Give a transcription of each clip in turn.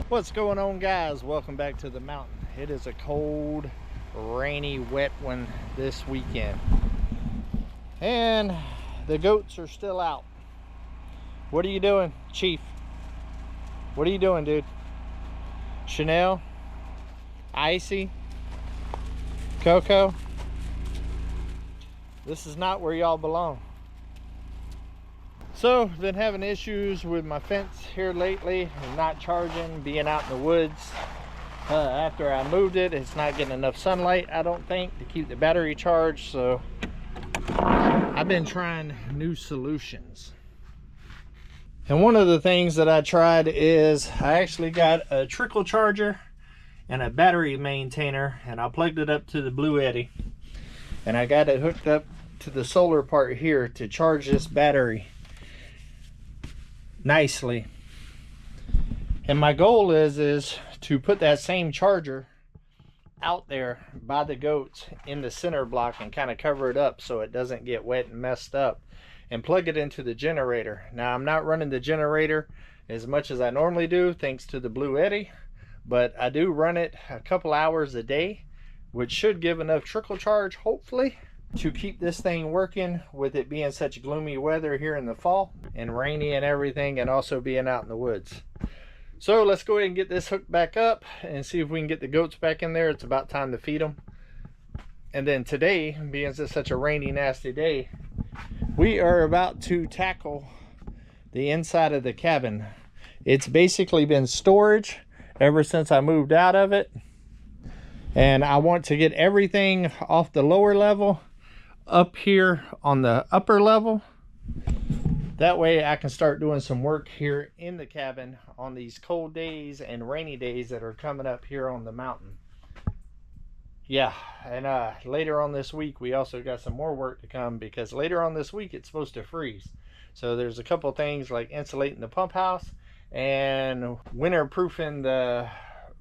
What's going on, guys? Welcome back to the mountain. It is a cold, rainy, wet one this weekend, and the goats are still out. What are you doing, Chief? What are you doing, dude? Chanel, Icy, Coco, this is not where y'all belong. So, been having issues with my fence here lately, not charging, being out in the woods. After I moved it, it's not getting enough sunlight, I don't think, to keep the battery charged. So I've been trying new solutions. And one of the things that I tried is I actually got a trickle charger and a battery maintainer, and I plugged it up to the Blue Eddy, and I got it hooked up to the solar part here to charge this battery nicely. And my goal is to put that same charger out there by the goats in the center block and kind of cover it up so it doesn't get wet and messed up, and plug it into the generator. Now, I'm not running the generator as much as I normally do thanks to the Blue Eddy, but I do run it a couple hours a day, which should give enough trickle charge, hopefully, to keep this thing working with it being such gloomy weather here in the fall and rainy and everything, and also being out in the woods. So let's go ahead and get this hooked back up and see if we can get the goats back in there. It's about time to feed them. And then today, being it's such a rainy, nasty day, we are about to tackle the inside of the cabin. It's basically been storage ever since I moved out of it, and I want to get everything off the lower level up here on the upper level. That way I can start doing some work here in the cabin on these cold days and rainy days that are coming up here on the mountain. Yeah, and later on this week we also got some more work to come, because later on this week it's supposed to freeze. So there's a couple things like insulating the pump house and winterproofing the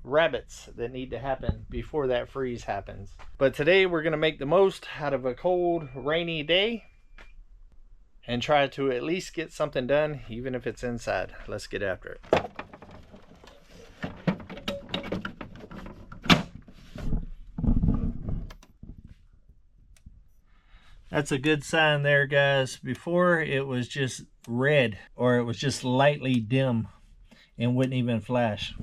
rabbits that need to happen before that freeze happens. But today we're going to make the most out of a cold, rainy day and try to at least get something done, even if it's inside. Let's get after it. That's a good sign there, guys. Before it was just red, or it was just lightly dim and wouldn't even flash.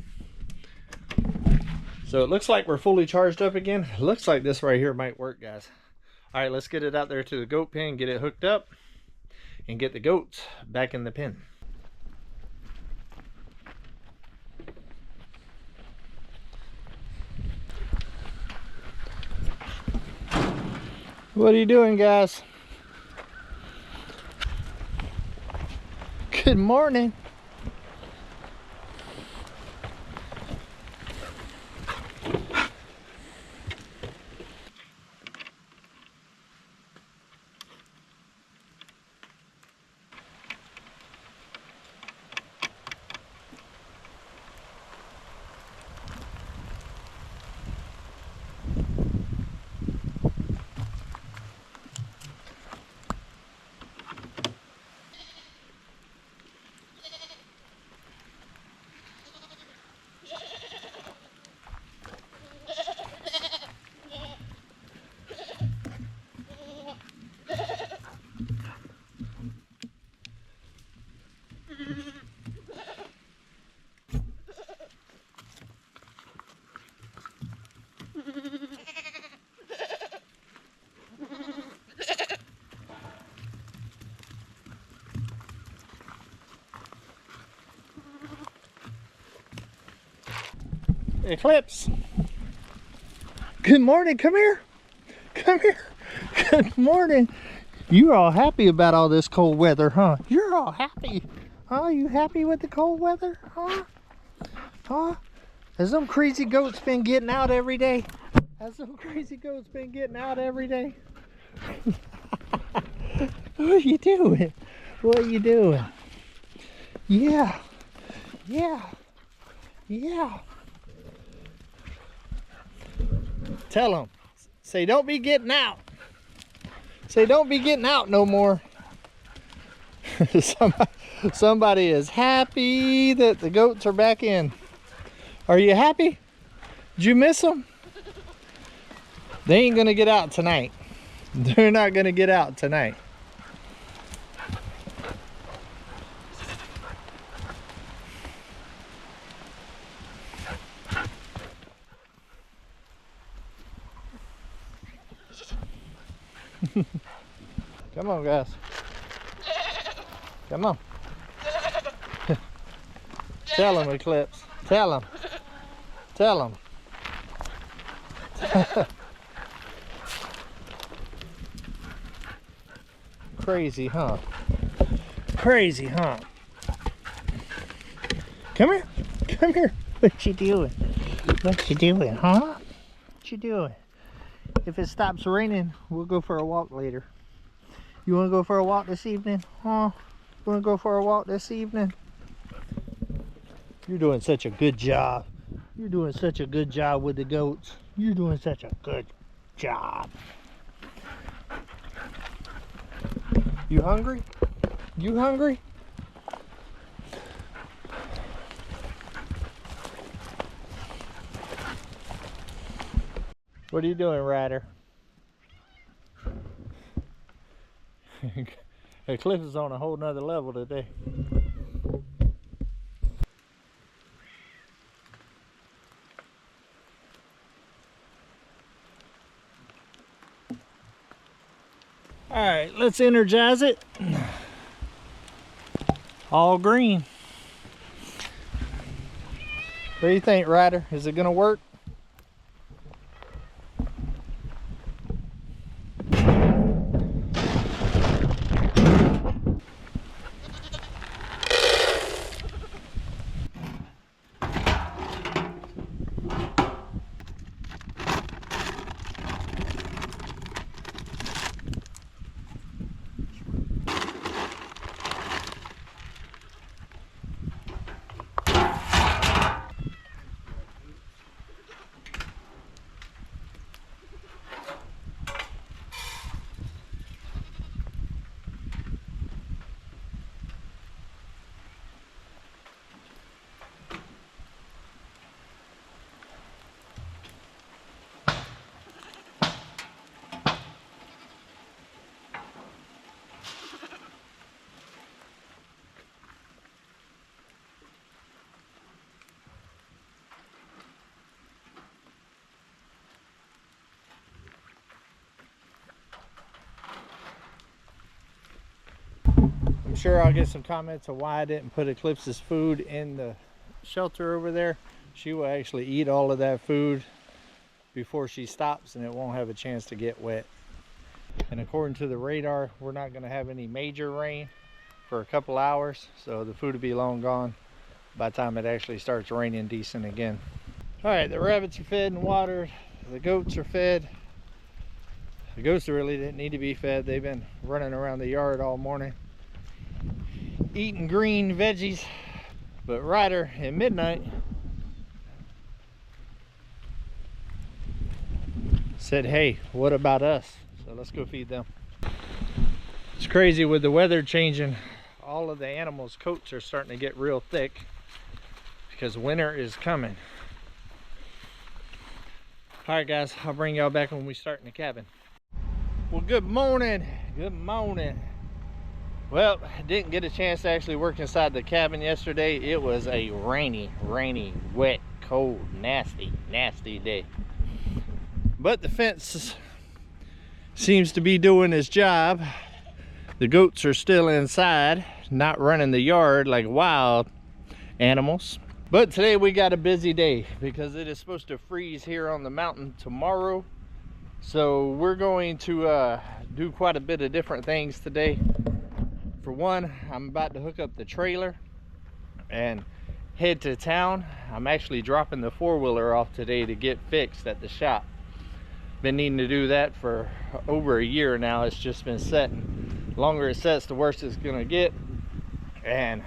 So it looks like we're fully charged up again. Looks like this right here might work, guys. All right, let's get it out there to the goat pen, get it hooked up, and get the goats back in the pen. What are you doing, guys? Good morning. Eclipse, good morning. Come here, come here. Good morning. You're all happy about all this cold weather, huh? You're all happy, huh? You happy with the cold weather, huh? Has them crazy goats been getting out every day? Has them crazy goats been getting out every day? What are you doing? What are you doing? Yeah. Tell them. Say, don't be getting out. Say, don't be getting out no more. Somebody is happy that the goats are back in. Are you happy? Did you miss them? They ain't gonna get out tonight. They're not gonna get out tonight. Come on, guys. Come on. Tell them, Eclipse. Tell them. Tell them. Crazy, huh? Crazy, huh? Come here. Come here. What you doing? What you doing, huh? What you doing? If it stops raining, we'll go for a walk later. You want to go for a walk this evening? Huh? You want to go for a walk this evening? You're doing such a good job. You're doing such a good job with the goats. You're doing such a good job. You hungry? You hungry? What are you doing, Ryder? Eclipse is on a whole nother level today. All right, let's energize it. All green. What do you think, Ryder? Is it gonna work? I'm sure I'll get some comments on why I didn't put Eclipse's food in the shelter over there. She will actually eat all of that food before she stops, and it won't have a chance to get wet. And according to the radar, we're not going to have any major rain for a couple hours, so the food will be long gone by the time it actually starts raining decent again. All right, the rabbits are fed and watered. The goats are fed. The goats really didn't need to be fed. They've been running around the yard all morning eating green veggies. But Ryder at midnight said, hey, what about us? So let's go feed them. It's crazy with the weather changing. All of the animals' coats are starting to get real thick because winter is coming. All right, guys, I'll bring y'all back when we start in the cabin. Well, good morning. Good morning. Well, I didn't get a chance to actually work inside the cabin yesterday. It was a rainy, wet, cold, nasty day. But the fence seems to be doing its job. The goats are still inside, not running the yard like wild animals. But today we got a busy day because it is supposed to freeze here on the mountain tomorrow. So we're going to do quite a bit of different things today. For one, I'm about to hook up the trailer and head to town. I'm actually dropping the four-wheeler off today to get fixed at the shop. Been needing to do that for over a year now. It's just been setting. The longer it sets, the worse it's gonna get. And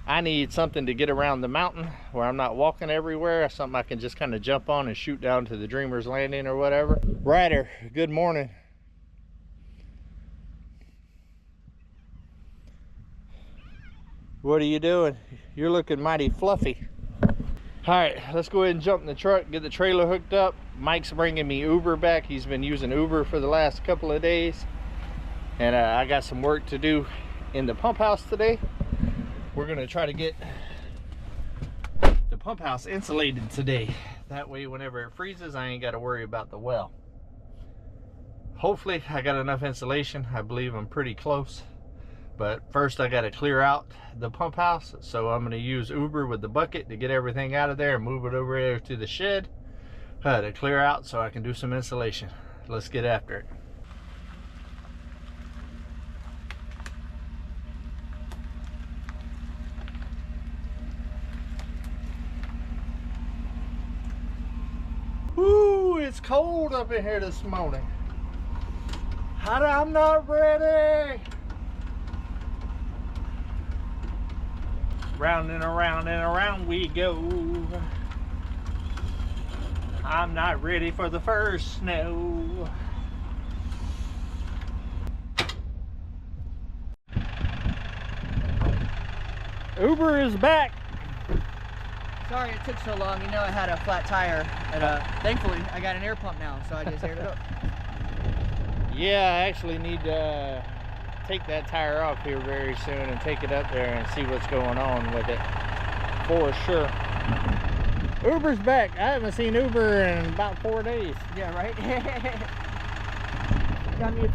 I need something to get around the mountain where I'm not walking everywhere. Something I can just kind of jump on and shoot down to the Dreamer's Landing or whatever. Ryder, good morning. What are you doing? You're looking mighty fluffy. All right, let's go ahead and jump in the truck, get the trailer hooked up. Mike's bringing me Uber back. He's been using Uber for the last couple of days. And I got some work to do in the pump house today. We're gonna try to get the pump house insulated today. That way, whenever it freezes, I ain't got to worry about the well. Hopefully, I got enough insulation. I believe I'm pretty close. But first, I got to clear out the pump house. So I'm gonna use Uber with the bucket to get everything out of there and move it over there to the shed to clear out so I can do some insulation. Let's get after it. Ooh, it's cold up in here this morning. I'm not ready. Round and around and around we go. I'm not ready for the first snow. Uber is back. Sorry it took so long. You know I had a flat tire, and thankfully I got an air pump now, so I just aired it up. Yeah, I actually need to take that tire off here very soon and take it up there and see what's going on with it for sure. Uber's back. I haven't seen Uber in about 4 days. Yeah, right. Got me a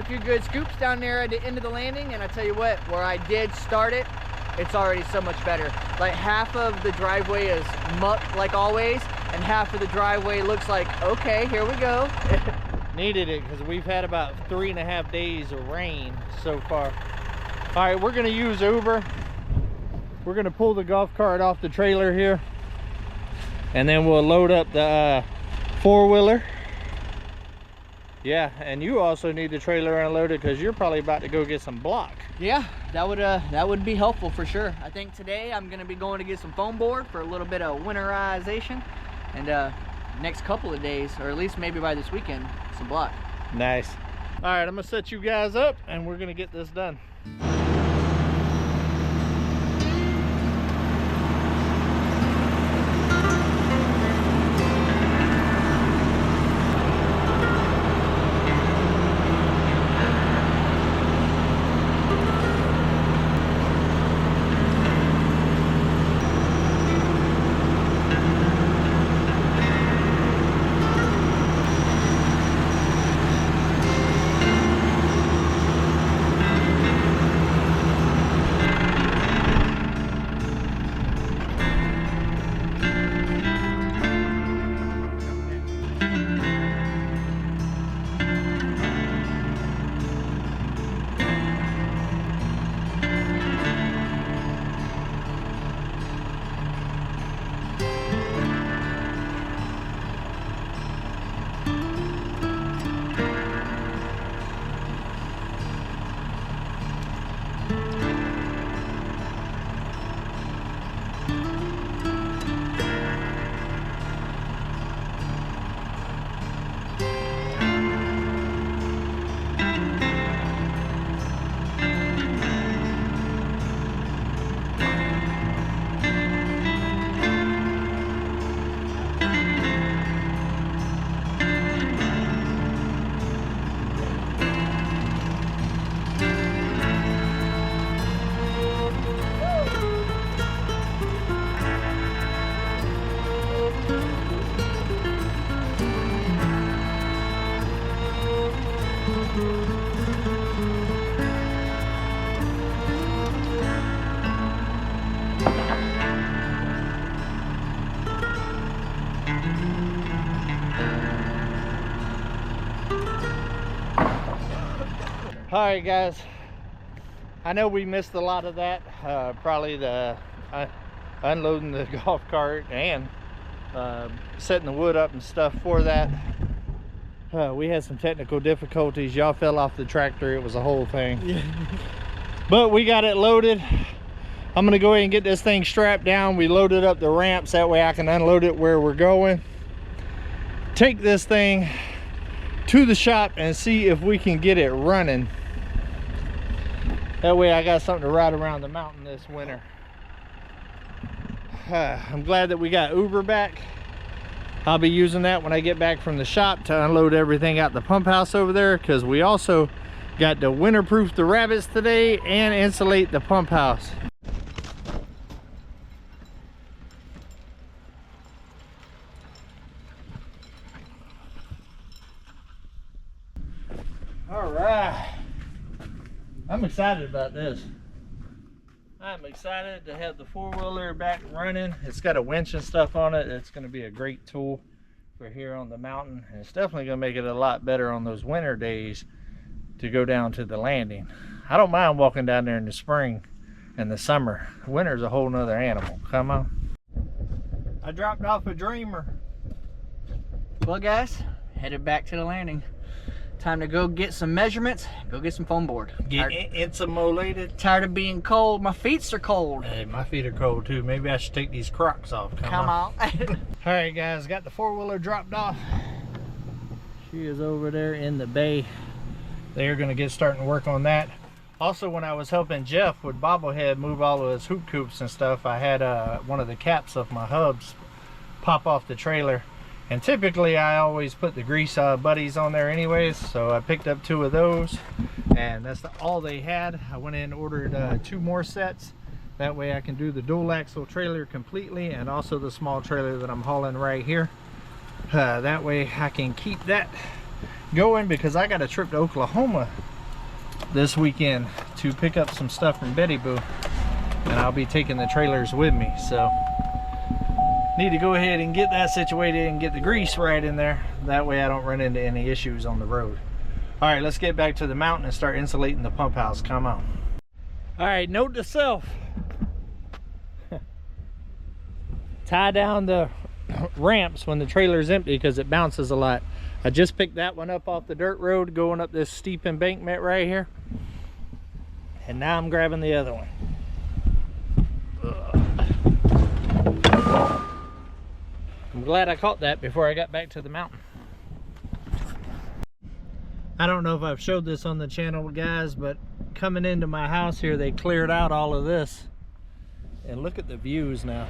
few good scoops down there at the end of the landing, and I tell you what, where I did start it, it's already so much better. Like half of the driveway is muck like always, and half of the driveway looks like, okay, here we go. Needed it because we've had about 3.5 days of rain so far. All right, we're gonna use Uber. We're gonna pull the golf cart off the trailer here, and then we'll load up the four-wheeler. Yeah, and you also need the trailer unloaded because you're probably about to go get some block. Yeah, that would be helpful for sure. I think today I'm gonna be going to get some foam board for a little bit of winterization, and next couple of days, or at least maybe by this weekend, some block. Nice. All right, I'm gonna set you guys up and we're gonna get this done. All right, guys, I know we missed a lot of that, probably the unloading the golf cart and setting the wood up and stuff for that. We had some technical difficulties. Y'all fell off the tractor. It was a whole thing. Yeah. But we got it loaded. I'm gonna go ahead and get this thing strapped down. We loaded up the ramps, that way I can unload it where we're going. Take this thing to the shop and see if we can get it running. That way I got something to ride around the mountain this winter. I'm glad that we got Uber back. I'll be using that when I get back from the shop to unload everything out the pump house over there, because we also got to winterproof the rabbits today and insulate the pump house. All right, I'm excited about this. I'm excited to have the four-wheeler back running. It's got a winch and stuff on it. It's going to be a great tool for here on the mountain, and it's definitely going to make it a lot better on those winter days to go down to the landing. I don't mind walking down there in the spring and the summer. Winter's a whole nother animal. Come on. I dropped off a dreamer. Well guys, headed back to the landing. Time to go get some measurements, go get some foam board. Get insulated. Tired of being cold. My feet are cold. Hey, my feet are cold too. Maybe I should take these Crocs off. Come on. All right guys, got the four-wheeler dropped off. She is over there in the bay. They're gonna get starting to work on that. Also, when I was helping Jeff with Bobblehead move all of his hoop coops and stuff, I had one of the caps of my hubs pop off the trailer. And typically I always put the grease buddies on there anyways, so I picked up 2 of those, and that's all they had. I went in and ordered 2 more sets. That way I can do the dual axle trailer completely, and also the small trailer that I'm hauling right here. That way I can keep that going, because I got a trip to Oklahoma this weekend to pick up some stuff from Betty Boo, and I'll be taking the trailers with me. So need to go ahead and get that situated and get the grease right in there. That way I don't run into any issues on the road. All right, let's get back to the mountain and start insulating the pump house. Come on. All right, note to self. Tie down the ramps when the trailer's empty, because it bounces a lot. I just picked that one up off the dirt road going up this steep embankment right here. And now I'm grabbing the other one. I'm glad I caught that before I got back to the mountain. I don't know if I've showed this on the channel, guys, but coming into my house here, they cleared out all of this. And look at the views now.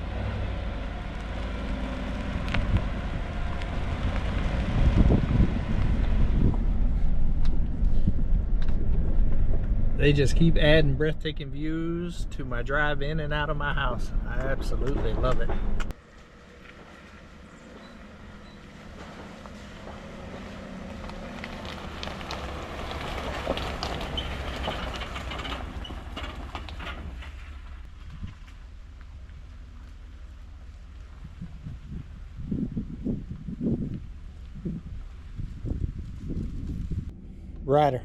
They just keep adding breathtaking views to my drive in and out of my house. I absolutely love it. Rider.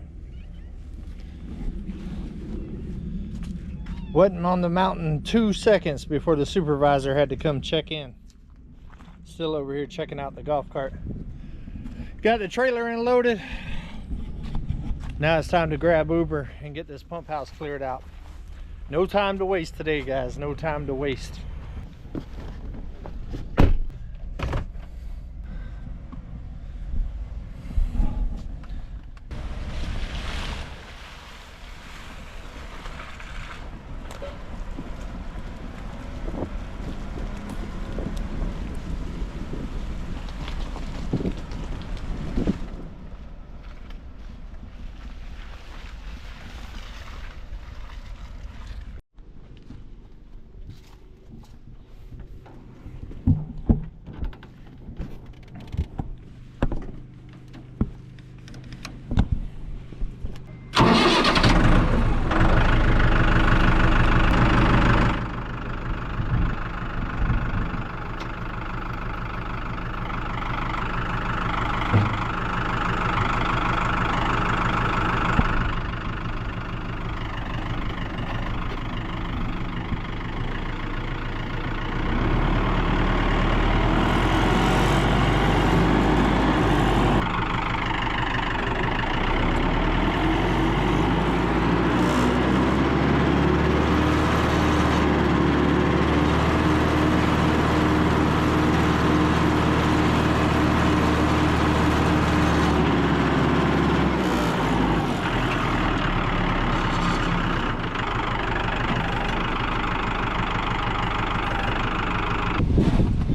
Wasn't on the mountain 2 seconds before the supervisor had to come check in. Still over here checking out the golf cart. Got the trailer unloaded. Now it's time to grab Uber and get this pump house cleared out. No time to waste today, guys. No time to waste.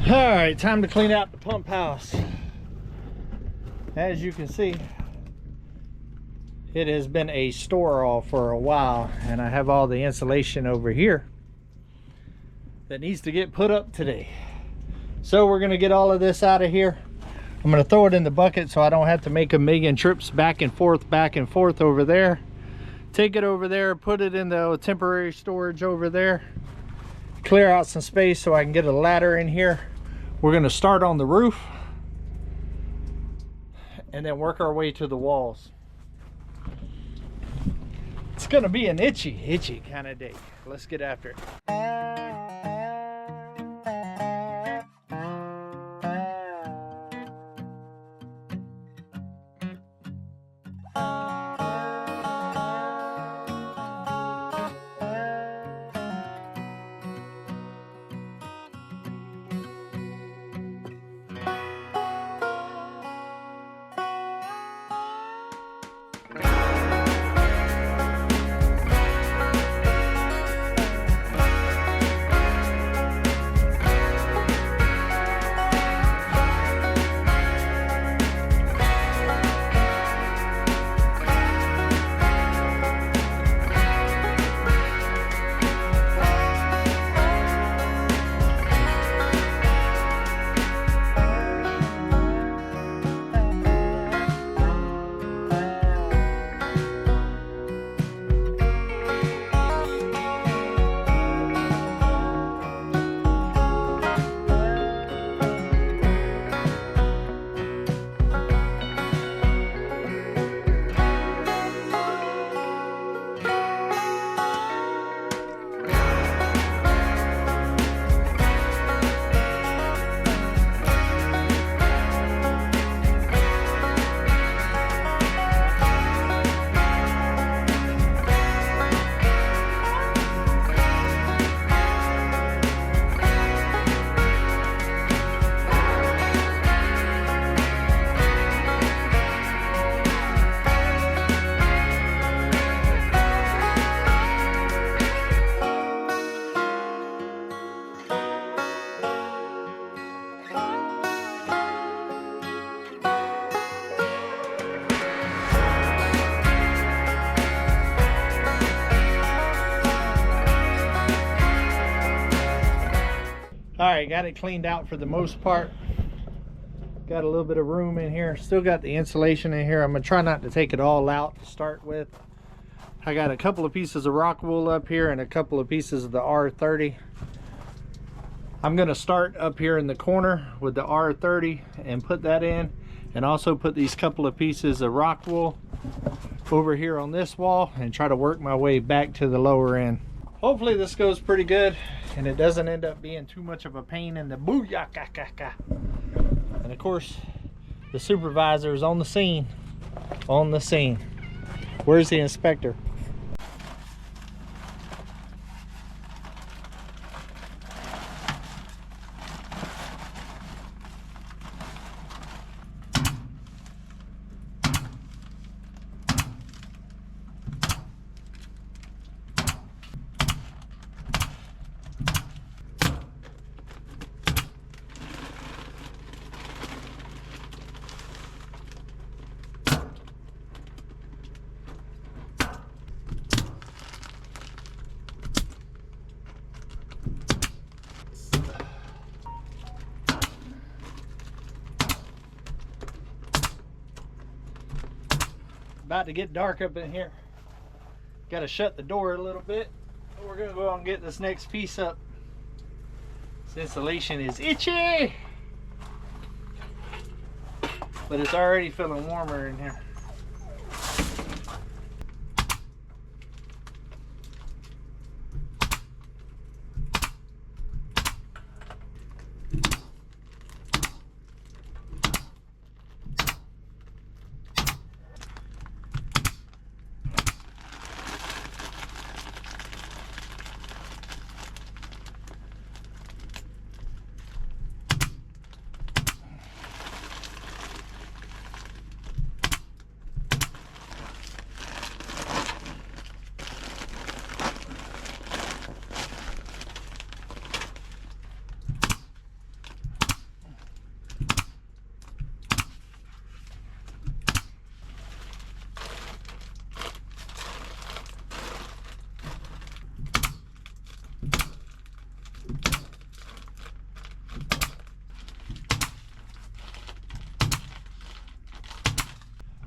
All right, time to clean out the pump house. As you can see, it has been a store-all for a while, and I have all the insulation over here that needs to get put up today. So we're gonna get all of this out of here. I'm gonna throw it in the bucket so I don't have to make a million trips back and forth over there. Take it over there, put it in the temporary storage over there. Clear out some space so I can get a ladder in here. We're gonna start on the roof and then work our way to the walls. It's gonna be an itchy kind of day. Let's get after it. Alright, got it cleaned out for the most part. Got a little bit of room in here. Still got the insulation in here. I'm going to try not to take it all out to start with. I got a couple of pieces of rock wool up here and a couple of pieces of the R30. I'm going to start up here in the corner with the R30 and put that in, and also put these couple of pieces of rock wool over here on this wall and try to work my way back to the lower end. Hopefully this goes pretty good and it doesn't end up being too much of a pain in the booyah. And of course, the supervisor is on the scene. Where's the inspector? About to get dark up in here. Got to shut the door a little bit. We're gonna go on and get this next piece up. This insulation is itchy, but it's already feeling warmer in here.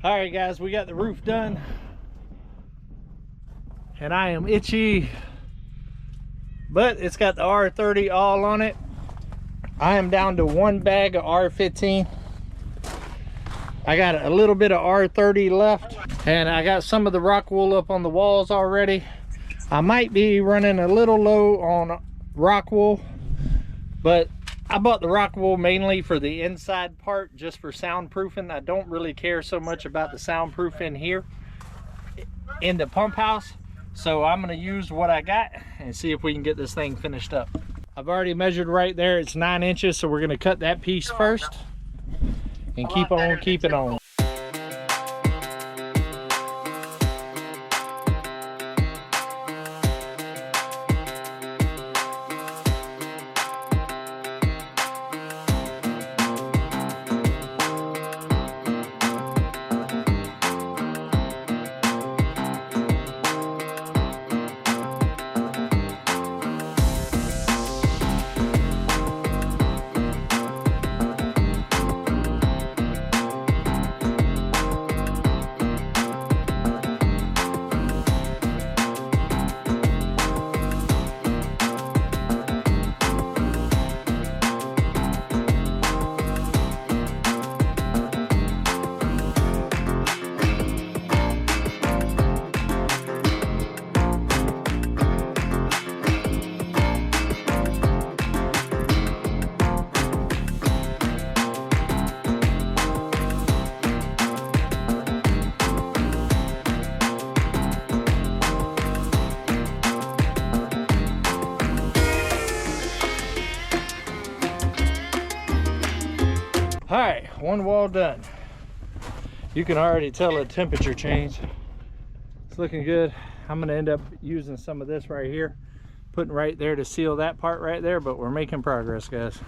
All right, guys, we got the roof done, and I am itchy, but it's got the R30 all on it. I am down to 1 bag of R15. I got a little bit of R30 left, and I got some of the rock wool up on the walls already. I might be running a little low on rock wool, but I bought the rock wool mainly for the inside part, just for soundproofing. I don't really care so much about the soundproof in here in the pump house, so I'm going to use what I got and see if we can get this thing finished up. I've already measured right there. It's 9 inches, so we're going to cut that piece first and keep on keeping on. All right, one wall done. You can already tell a temperature change. It's looking good. I'm gonna end up using some of this right here, putting right there to seal that part right there, but we're making progress, guys.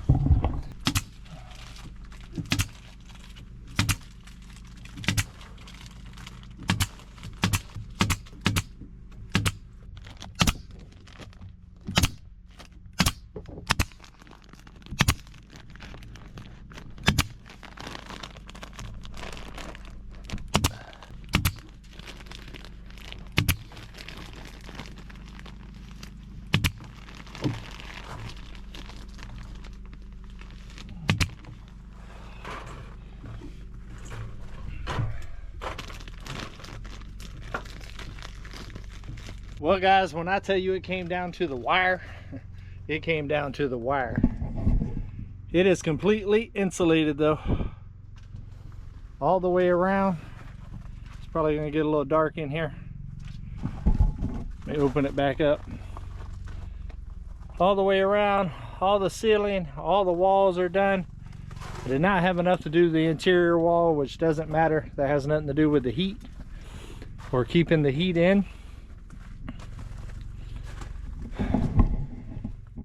Well, guys, when I tell you it came down to the wire, it came down to the wire. It is completely insulated though, all the way around. It's probably gonna get a little dark in here. Let me open it back up. All the way around, all the ceiling, all the walls are done. I did not have enough to do the interior wall, which doesn't matter. That has nothing to do with the heat or keeping the heat in.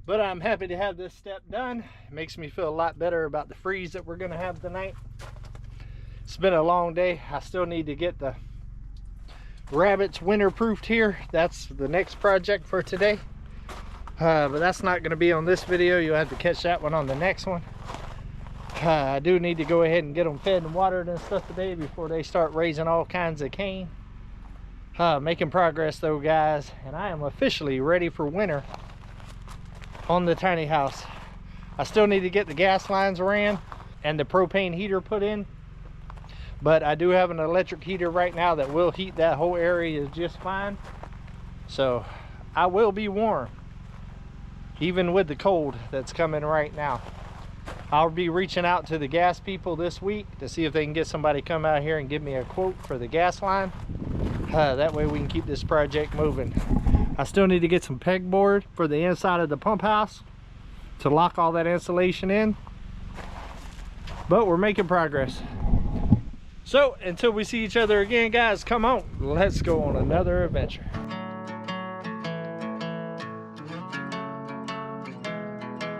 But I'm happy to have this step done. It makes me feel a lot better about the freeze that we're gonna have tonight. It's been a long day. I still need to get the rabbits winter-proofed here. That's the next project for today. But that's not gonna be on this video. You'll have to catch that one on the next one. I do need to go ahead and get them fed and watered and stuff today before they start raising all kinds of cane. Making progress though, guys, and I am officially ready for winter on the tiny house. I still need to get the gas lines ran and the propane heater put in, but I do have an electric heater right now that will heat that whole area just fine, so I will be warm even with the cold that's coming right now. I'll be reaching out to the gas people this week to see if they can get somebody come out here and give me a quote for the gas line. That way we can keep this project moving. I still need to get some pegboard for the inside of the pump house to lock all that insulation in, but we're making progress. So until we see each other again, guys, come on, let's go on another adventure.